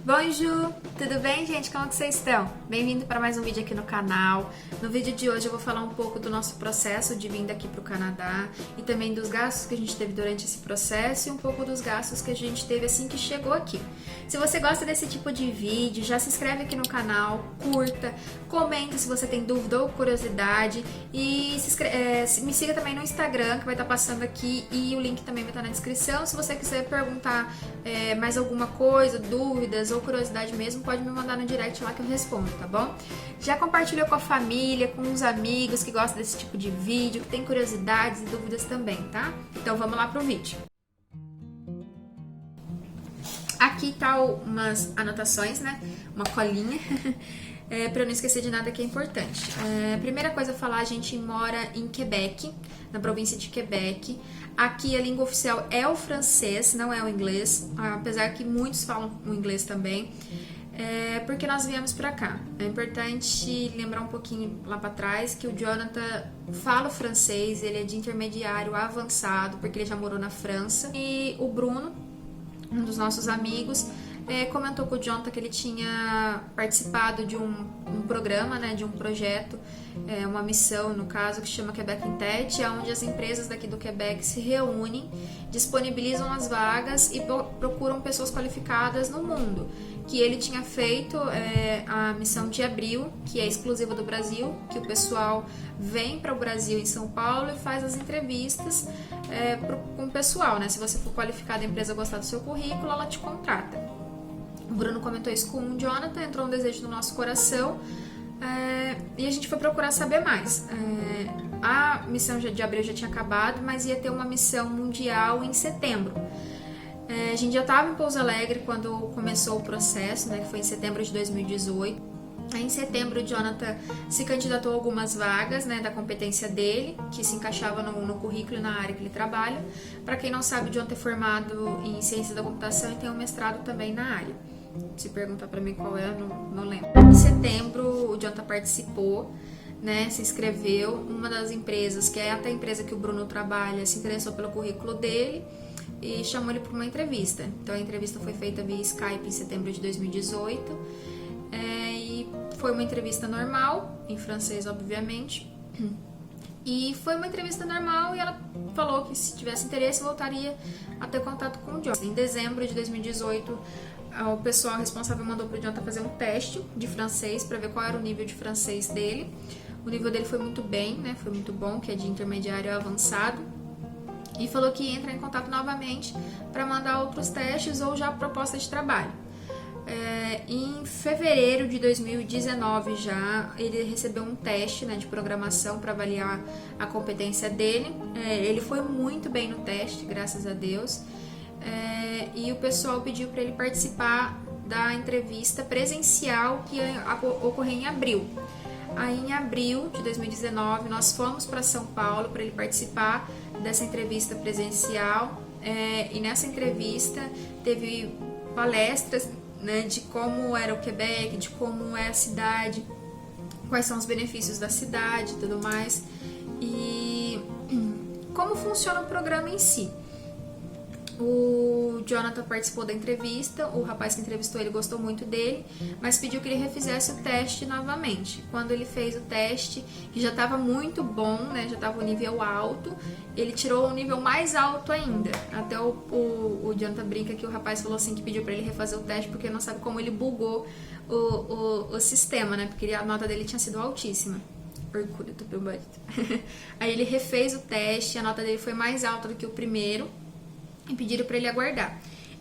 Bonjour! Tudo bem, gente? Como que vocês estão? Bem-vindo para mais um vídeo aqui no canal. No vídeo de hoje eu vou falar um pouco do nosso processo de vinda aqui para o Canadá e também dos gastos que a gente teve durante esse processo e um pouco dos gastos que a gente teve assim que chegou aqui. Se você gosta desse tipo de vídeo, já se inscreve aqui no canal, curta, comenta se você tem dúvida ou curiosidade e me siga também no Instagram, que vai estar passando aqui, e o link também vai estar na descrição. Se você quiser perguntar mais alguma coisa, dúvidas ou curiosidade mesmo, pode me mandar no direct lá que eu respondo, tá bom? Já compartilhou com a família, com os amigos que gostam desse tipo de vídeo, que tem curiosidades e dúvidas também, tá? Então vamos lá pro vídeo. Aqui tá umas anotações, né? Uma colinha, para eu não esquecer de nada que é importante. Primeira coisa a falar, a gente mora em Quebec, na província de Quebec. Aqui a língua oficial é o francês, não é o inglês, apesar que muitos falam o inglês também, porque nós viemos pra cá. É importante lembrar um pouquinho lá pra trás que o Jonathan fala o francês, ele é de intermediário avançado, porque ele já morou na França. E o Bruno, um dos nossos amigos, comentou com o Jonathan que ele tinha participado de um programa, né, de um projeto, uma missão, no caso, que chama Quebec in Tech, onde as empresas daqui do Quebec se reúnem, disponibilizam as vagas e procuram pessoas qualificadas no mundo. Que ele tinha feito a missão de abril, que é exclusiva do Brasil, que o pessoal vem para o Brasil em São Paulo e faz as entrevistas com o pessoal, né? Se você for qualificado, a empresa gostar do seu currículo, ela te contrata. O Bruno comentou isso com o Jonathan, entrou um desejo no nosso coração, e a gente foi procurar saber mais. A missão de abril já tinha acabado, mas ia ter uma missão mundial em setembro. A gente já estava em Pouso Alegre quando começou o processo, né, que foi em setembro de 2018. Aí, em setembro, o Jonathan se candidatou a algumas vagas, né, da competência dele, que se encaixava no currículo e na área que ele trabalha. Para quem não sabe, o Jonathan é formado em Ciência da Computação e tem um mestrado também na área. Se perguntar para mim qual é, não lembro. Em setembro, o Jonathan participou, né, se inscreveu. Uma das empresas, que é até a empresa que o Bruno trabalha, se interessou pelo currículo dele e chamou ele para uma entrevista. Então a entrevista foi feita via Skype em setembro de 2018, e foi uma entrevista normal, em francês obviamente, e foi uma entrevista normal e ela falou que se tivesse interesse voltaria a ter contato com o Jonathan. Em dezembro de 2018, o pessoal responsável mandou para o Jonathan fazer um teste de francês para ver qual era o nível de francês dele. O nível dele foi muito bem, né? Foi muito bom, que é de intermediário avançado. E falou que ia entrar em contato novamente para mandar outros testes ou já proposta de trabalho. Em fevereiro de 2019 já, ele recebeu um teste, né, de programação para avaliar a competência dele. Ele foi muito bem no teste, graças a Deus. E o pessoal pediu para ele participar da entrevista presencial que ia ocorrer em abril. Aí, em abril de 2019, nós fomos para São Paulo para ele participar dessa entrevista presencial, e nessa entrevista teve palestras, né, de como era o Quebec, de como é a cidade, quais são os benefícios da cidade e tudo mais, e como funciona o programa em si. O Jonathan participou da entrevista, o rapaz que entrevistou ele gostou muito dele, mas pediu que ele refizesse o teste novamente. Quando ele fez o teste, que já estava muito bom, né, já estava o nível alto, ele tirou o nível mais alto ainda. Até o Jonathan brinca que o rapaz falou assim que pediu para ele refazer o teste porque não sabe como ele bugou o sistema, né, porque a nota dele tinha sido altíssima. Orgulho do meu marido. Aí ele refez o teste, a nota dele foi mais alta do que o primeiro, e pediram para ele aguardar.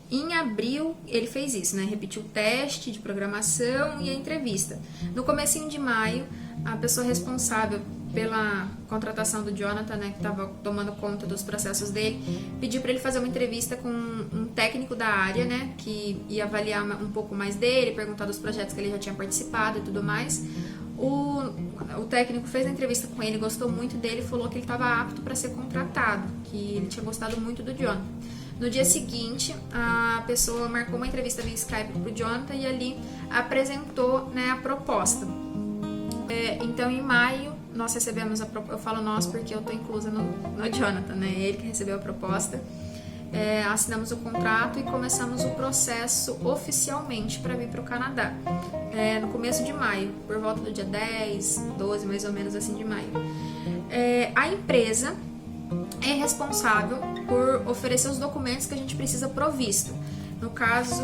Em abril ele fez isso, né? Repetiu o teste de programação e a entrevista. No comecinho de maio, a pessoa responsável pela contratação do Jonathan, né, que estava tomando conta dos processos dele, pediu para ele fazer uma entrevista com um técnico da área, né, que ia avaliar um pouco mais dele, perguntar dos projetos que ele já tinha participado e tudo mais. O técnico fez a entrevista com ele, gostou muito dele, falou que ele estava apto para ser contratado, que ele tinha gostado muito do Jonathan. No dia seguinte, a pessoa marcou uma entrevista via Skype para o Jonathan e ali apresentou, né, a proposta. Então, em maio, nós recebemos a proposta. Eu falo nós porque eu estou inclusa no Jonathan, né? Ele que recebeu a proposta. assinamos o contrato e começamos o processo oficialmente para vir para o Canadá, no começo de maio, por volta do dia 10, 12 mais ou menos assim de maio. A empresa é responsável por oferecer os documentos que a gente precisa pro visto. No caso,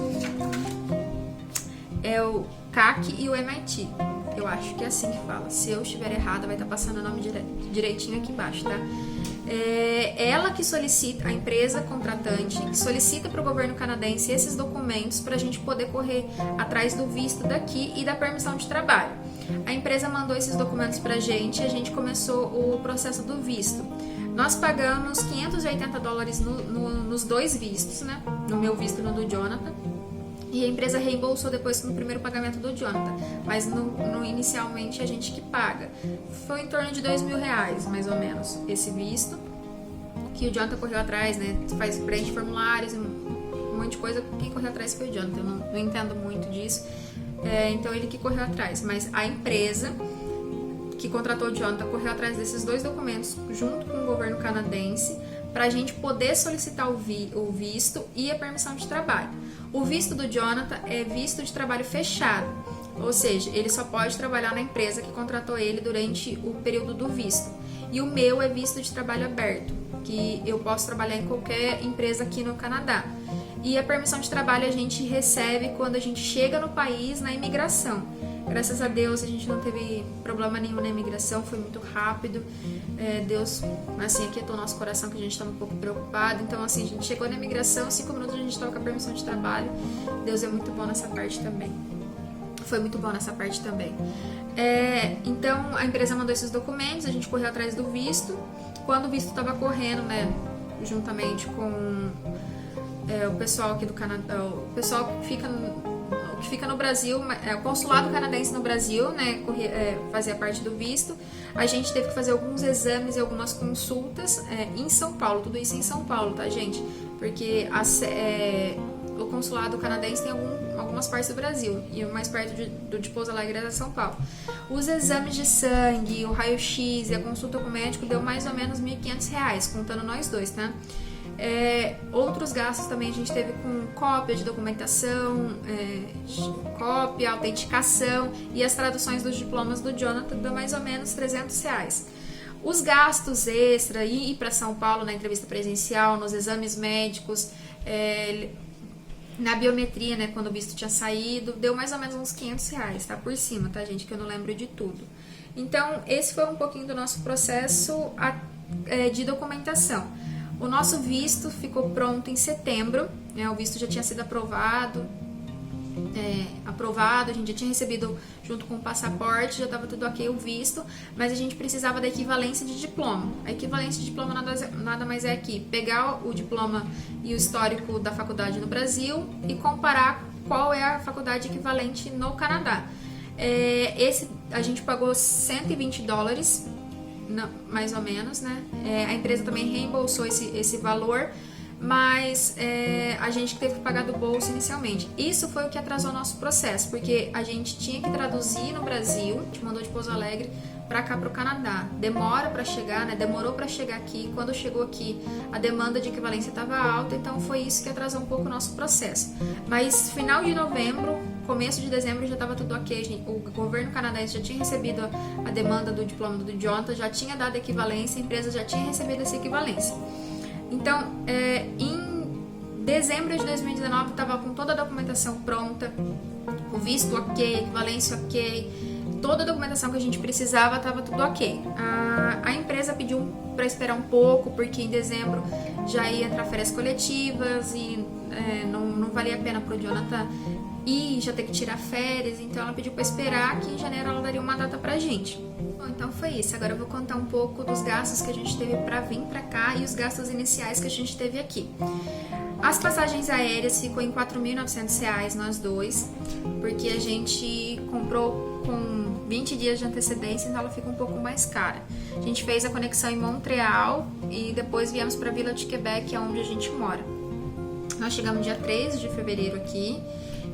é o CAC e o MIT. Eu acho que é assim que fala. Se eu estiver errada, vai estar passando o nome direitinho aqui embaixo, tá? Ela que solicita, a empresa contratante, que solicita para o governo canadense esses documentos para a gente poder correr atrás do visto daqui e da permissão de trabalho. A empresa mandou esses documentos para a gente começou o processo do visto. Nós pagamos $580 nos dois vistos, né? No meu visto e no do Jonathan. E a empresa reembolsou depois no primeiro pagamento do Jonathan, mas inicialmente a gente que paga. Foi em torno de R$2.000, mais ou menos, esse visto, que o Jonathan correu atrás, né? Preenche formulários, um monte de coisa. Quem correu atrás foi o Jonathan, eu não entendo muito disso. Então ele que correu atrás, mas a empresa que contratou o Jonathan correu atrás desses dois documentos junto com o governo canadense para a gente poder solicitar o visto e a permissão de trabalho. O visto do Jonathan é visto de trabalho fechado, ou seja, ele só pode trabalhar na empresa que contratou ele durante o período do visto. E o meu é visto de trabalho aberto, que eu posso trabalhar em qualquer empresa aqui no Canadá. E a permissão de trabalho a gente recebe quando a gente chega no país, na imigração. Graças a Deus a gente não teve problema nenhum na imigração, foi muito rápido. Deus, assim, aquietou o nosso coração, que a gente estava um pouco preocupado. Então, assim, a gente chegou na imigração, 5 minutos a gente estava com a permissão de trabalho. Deus é muito bom nessa parte também. Foi muito bom nessa parte também. Então, a empresa mandou esses documentos, a gente correu atrás do visto. Quando o visto estava correndo, né, juntamente com o pessoal aqui do Canadá, o pessoal que fica no Brasil, o consulado canadense no Brasil, né, fazia parte do visto. A gente teve que fazer alguns exames e algumas consultas em São Paulo, tudo isso em São Paulo, tá, gente? Porque o consulado canadense tem algumas partes do Brasil, e o mais perto de Pouso Alegre é São Paulo. Os exames de sangue, o raio-x e a consulta com o médico deu mais ou menos R$1.500, contando nós dois, tá? Outros gastos também a gente teve com cópia de documentação, cópia, autenticação e as traduções dos diplomas do Jonathan, deu mais ou menos R$300. Os gastos extra, ir para São Paulo na entrevista presencial, nos exames médicos, na biometria, né, quando o visto tinha saído, deu mais ou menos uns R$500, tá? Por cima, tá, gente? Que eu não lembro de tudo. Então, esse foi um pouquinho do nosso processo de documentação. O nosso visto ficou pronto em setembro, né? O visto já tinha sido aprovado, a gente já tinha recebido junto com o passaporte, já estava tudo ok o visto, mas a gente precisava da equivalência de diploma. A equivalência de diploma nada mais é aqui, pegar o diploma e o histórico da faculdade no Brasil e comparar qual é a faculdade equivalente no Canadá. A gente pagou $120, mais ou menos, né? A empresa também reembolsou esse valor, mas a gente teve que pagar do bolso inicialmente. Isso foi o que atrasou o nosso processo, porque a gente tinha que traduzir no Brasil, a gente mandou de Pouso Alegre para cá, para o Canadá. Demora para chegar, né? Demorou para chegar aqui. Quando chegou aqui, a demanda de equivalência estava alta, então foi isso que atrasou um pouco o nosso processo. Mas final de novembro, começo de dezembro já estava tudo ok, gente. O governo canadense já tinha recebido a demanda do diploma do Jonathan, já tinha dado equivalência, a empresa já tinha recebido essa equivalência. Então, em dezembro de 2019, estava com toda a documentação pronta, o visto ok, equivalência ok, toda a documentação que a gente precisava estava tudo ok. A empresa pediu para esperar um pouco, porque em dezembro já ia entrar férias coletivas e não valia a pena para o Jonathan ir, já ter que tirar férias, então ela pediu para esperar, que em janeiro ela daria uma data pra gente. Bom, então foi isso. Agora eu vou contar um pouco dos gastos que a gente teve para vir para cá e os gastos iniciais que a gente teve aqui. As passagens aéreas ficou em R$4.900 nós dois, porque a gente comprou com 20 dias de antecedência, então ela fica um pouco mais cara. A gente fez a conexão em Montreal e depois viemos para Vila de Quebec, que é onde a gente mora. Nós chegamos dia 3 de fevereiro aqui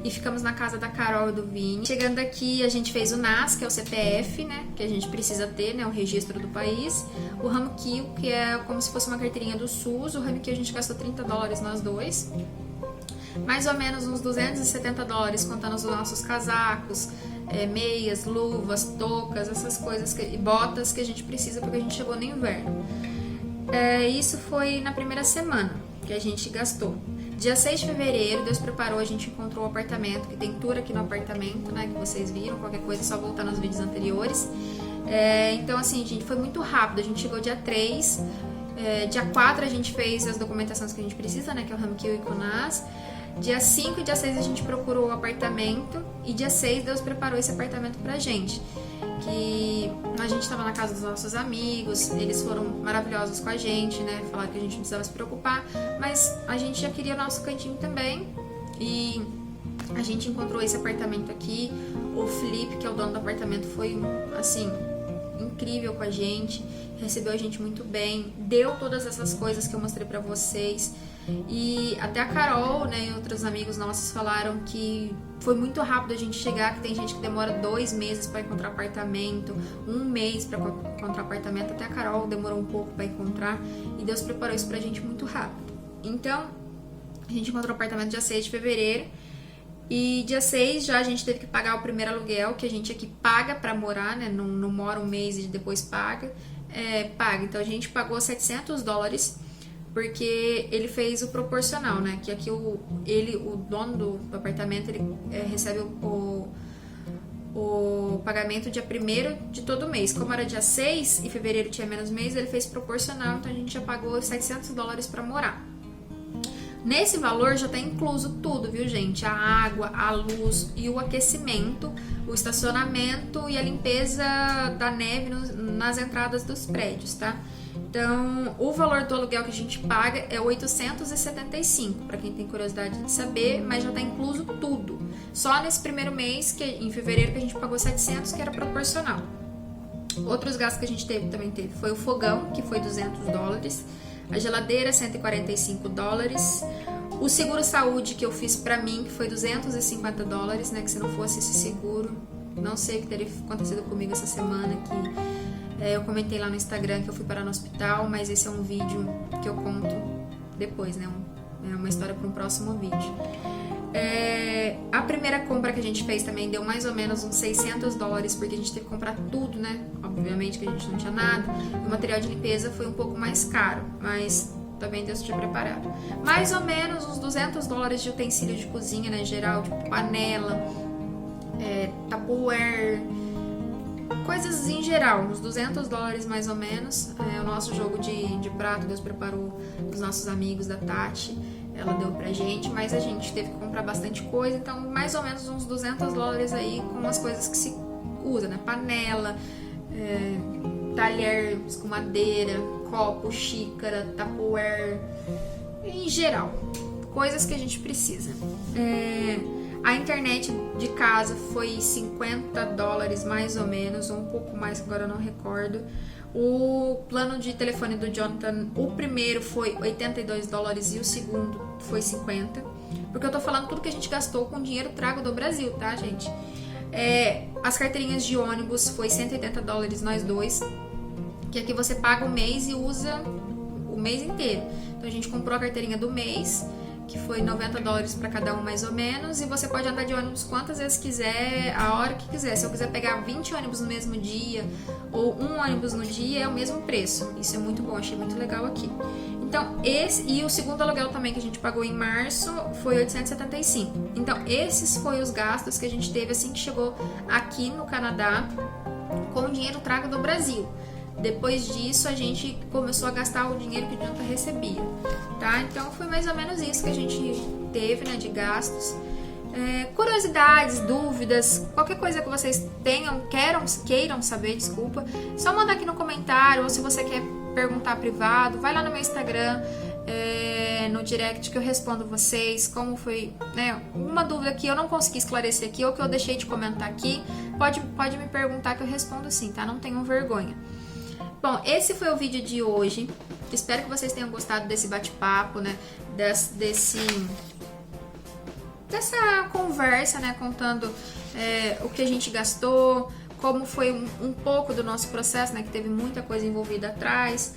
e ficamos na casa da Carol e do Vini. Chegando aqui, a gente fez o NAS, que é o CPF, né, que a gente precisa ter, né, o registro do país. O Ramkill, que é como se fosse uma carteirinha do SUS. O Ramkill a gente gastou $30 nós dois. Mais ou menos uns $270, contando os nossos casacos, meias, luvas, toucas, essas coisas, e botas que a gente precisa porque a gente chegou no inverno. Isso foi na primeira semana que a gente gastou. Dia 6 de fevereiro, Deus preparou, a gente encontrou o apartamento, que tem tour aqui no apartamento, né, que vocês viram, qualquer coisa é só voltar nos vídeos anteriores. Então assim, gente, foi muito rápido, a gente chegou dia 3, dia 4 a gente fez as documentações que a gente precisa, né, que é o Ramkill e o NAS. Dia 5 e dia 6 a gente procurou o apartamento, e dia 6 Deus preparou esse apartamento pra gente. Que a gente estava na casa dos nossos amigos, eles foram maravilhosos com a gente, né? Falaram que a gente não precisava se preocupar, mas a gente já queria o nosso cantinho também. E a gente encontrou esse apartamento aqui. O Felipe, que é o dono do apartamento, foi assim, incrível com a gente, recebeu a gente muito bem, deu todas essas coisas que eu mostrei pra vocês. E até a Carol, né, e outros amigos nossos falaram que foi muito rápido a gente chegar, que tem gente que demora 2 meses para encontrar apartamento, 1 mês para encontrar apartamento. Até a Carol demorou um pouco para encontrar, e Deus preparou isso pra gente muito rápido. Então, a gente encontrou apartamento dia 6 de fevereiro, e dia 6 já a gente teve que pagar o primeiro aluguel, que a gente aqui paga para morar, né, não mora um mês e depois paga. Então a gente pagou $700, porque ele fez o proporcional, né? Que aqui o dono do apartamento, ele recebe o pagamento dia 1º de todo mês. Como era dia 6 e fevereiro tinha menos mês, ele fez proporcional, então a gente já pagou $700 para morar. Nesse valor já tá incluso tudo, viu, gente? A água, a luz e o aquecimento, o estacionamento e a limpeza da neve nas entradas dos prédios, tá? Então, o valor do aluguel que a gente paga é $875, para quem tem curiosidade de saber, mas já tá incluso tudo. Só nesse primeiro mês, que em fevereiro, que a gente pagou $700, que era proporcional. Outros gastos que a gente também teve foi o fogão, que foi $200, a geladeira, $145, o seguro saúde que eu fiz pra mim, que foi $250, né, que se não fosse esse seguro, não sei o que teria acontecido comigo essa semana, que eu comentei lá no Instagram que eu fui parar no hospital, mas esse é um vídeo que eu conto depois, né, é uma história para um próximo vídeo. A primeira compra que a gente fez também deu mais ou menos uns $600, porque a gente teve que comprar tudo, né? Obviamente que a gente não tinha nada. O material de limpeza foi um pouco mais caro, mas também Deus tinha preparado. Mais ou menos uns $200 de utensílio de cozinha, né? Em geral, tipo panela, Tupperware, coisas em geral, uns $200 mais ou menos. O nosso jogo de prato, Deus preparou dos nossos amigos, da Tati. Ela deu pra gente, mas a gente teve que comprar bastante coisa, então mais ou menos uns $200 aí com as coisas que se usa, né? Panela, talher com madeira, copo, xícara, Tupperware, em geral, coisas que a gente precisa. A internet de casa foi $50 mais ou menos, ou um pouco mais, agora eu não recordo. O plano de telefone do Jonathan, o primeiro foi $82 e o segundo foi 50. Porque eu tô falando tudo que a gente gastou com dinheiro trago do Brasil, tá, gente? As carteirinhas de ônibus foi $180 nós dois. Que aqui você paga o mês e usa o mês inteiro. Então a gente comprou a carteirinha do mês, que foi $90 para cada um mais ou menos, e você pode andar de ônibus quantas vezes quiser, a hora que quiser. Se eu quiser pegar 20 ônibus no mesmo dia ou um ônibus no dia, é o mesmo preço. Isso é muito bom, achei muito legal aqui. Então, e o segundo aluguel também que a gente pagou em março foi $875. Então, esses foram os gastos que a gente teve assim que chegou aqui no Canadá com o dinheiro trago do Brasil. Depois disso, a gente começou a gastar o dinheiro que o Jonathan recebia, tá? Então, foi mais ou menos isso que a gente teve, né, de gastos. Curiosidades, dúvidas, qualquer coisa que vocês tenham, queiram saber, desculpa, só mandar aqui no comentário, ou se você quer perguntar privado, vai lá no meu Instagram, no direct, que eu respondo vocês, como foi, né, uma dúvida que eu não consegui esclarecer aqui, ou que eu deixei de comentar aqui, pode me perguntar que eu respondo sim, tá? Não tenham vergonha. Bom, esse foi o vídeo de hoje. Espero que vocês tenham gostado desse bate-papo, né? dessa conversa, né, contando o que a gente gastou, como foi um pouco do nosso processo, né, que teve muita coisa envolvida atrás,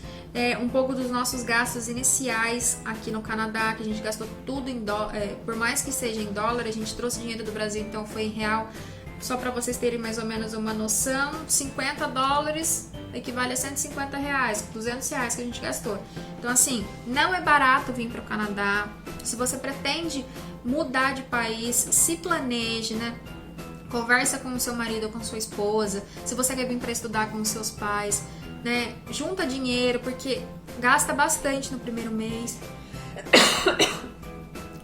um pouco dos nossos gastos iniciais aqui no Canadá, que a gente gastou tudo em dólar, por mais que seja em dólar, a gente trouxe dinheiro do Brasil, então foi em real. Só para vocês terem mais ou menos uma noção, 50 dólares equivale a 150 reais, 200 reais que a gente gastou. Então, assim, não é barato vir para o Canadá. Se você pretende mudar de país, se planeje, né? Conversa com o seu marido ou com sua esposa. Se você quer vir para estudar com os seus pais, né? Junta dinheiro, porque gasta bastante no primeiro mês.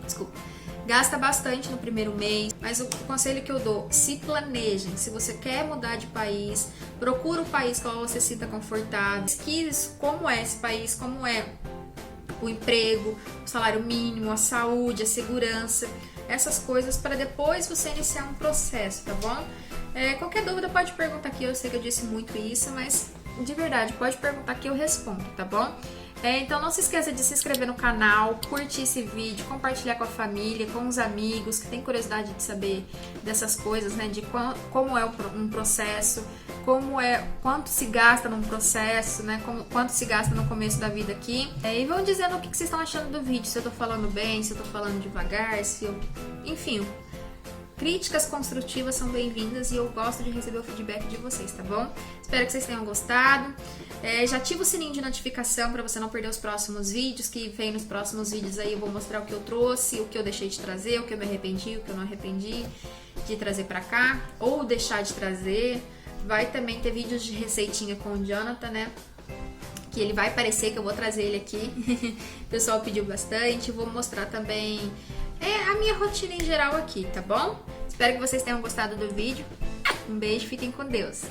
Desculpa. Gasta bastante no primeiro mês, mas o conselho que eu dou, se planejem. Se você quer mudar de país, procura um país que você se sinta confortável. Pesquise como é esse país, como é o emprego, o salário mínimo, a saúde, a segurança, essas coisas, para depois você iniciar um processo, tá bom? Qualquer dúvida pode perguntar aqui, eu sei que eu disse muito isso, mas de verdade, pode perguntar que eu respondo, tá bom? Então não se esqueça de se inscrever no canal, curtir esse vídeo, compartilhar com a família, com os amigos que tem curiosidade de saber dessas coisas, né? De como é um processo, quanto se gasta num processo, né? Quanto se gasta no começo da vida aqui. E vão dizendo o que vocês estão achando do vídeo, se eu tô falando bem, se eu tô falando devagar, enfim. Críticas construtivas são bem-vindas e eu gosto de receber o feedback de vocês, tá bom? Espero que vocês tenham gostado. Já ativa o sininho de notificação para você não perder os próximos vídeos, que vem nos próximos vídeos aí eu vou mostrar o que eu trouxe, o que eu deixei de trazer, o que eu me arrependi, o que eu não arrependi de trazer pra cá, ou deixar de trazer. Vai também ter vídeos de receitinha com o Jonathan, né? Que ele vai aparecer, que eu vou trazer ele aqui. O pessoal pediu bastante. Vou mostrar também a minha rotina em geral aqui, tá bom? Espero que vocês tenham gostado do vídeo. Um beijo, fiquem com Deus.